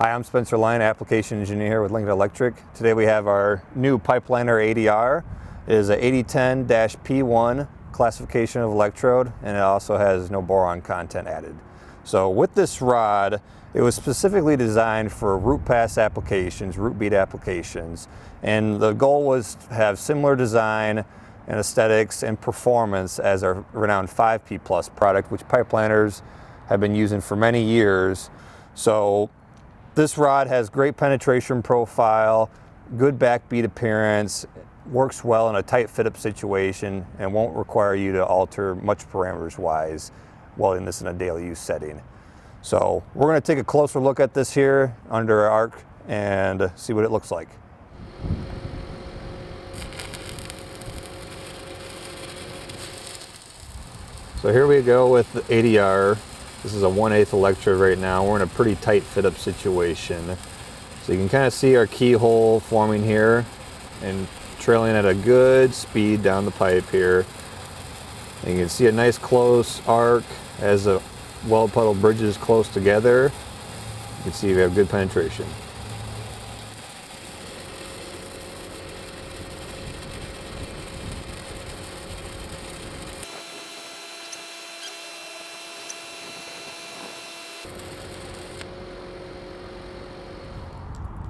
Hi, I'm Spencer Line, application engineer with Lincoln Electric. Today we have our new pipeliner ADR. It is a 8010-P1 classification of electrode, and it also has no boron content added. So with this rod, it was specifically designed for root pass applications, root bead applications, and the goal was to have similar design and aesthetics and performance as our renowned 5P Plus product, which pipeliners have been using for many years. So this rod has great penetration profile, good back bead appearance, works well in a tight fit-up situation, and won't require you to alter much parameters-wise welding this in a daily use setting. So we're going to take a closer look at this here under our arc and see what it looks like. So here we go with the ADR. This is a 1/8 electrode right now. We're in a pretty tight fit-up situation. So you can kind of see our keyhole forming here and trailing at a good speed down the pipe here. And you can see a nice close arc as the weld puddle bridges close together. You can see we have good penetration.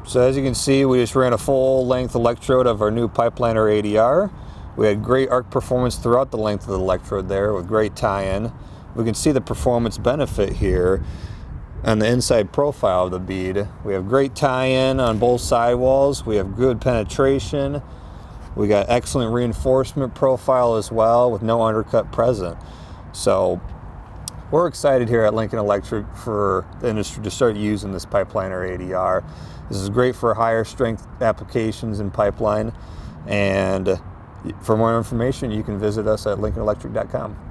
So as you can see, we just ran a full length electrode of our new pipeliner ADR. We had great arc performance throughout the length of the electrode there with great tie-in. We can see the performance benefit here on the inside profile of the bead. We have great tie-in on both sidewalls. We have good penetration. We got excellent reinforcement profile as well with no undercut present. So we're excited here at Lincoln Electric for the industry to start using this pipeliner ADR. This is great for higher strength applications in pipeline. And for more information, you can visit us at lincolnelectric.com.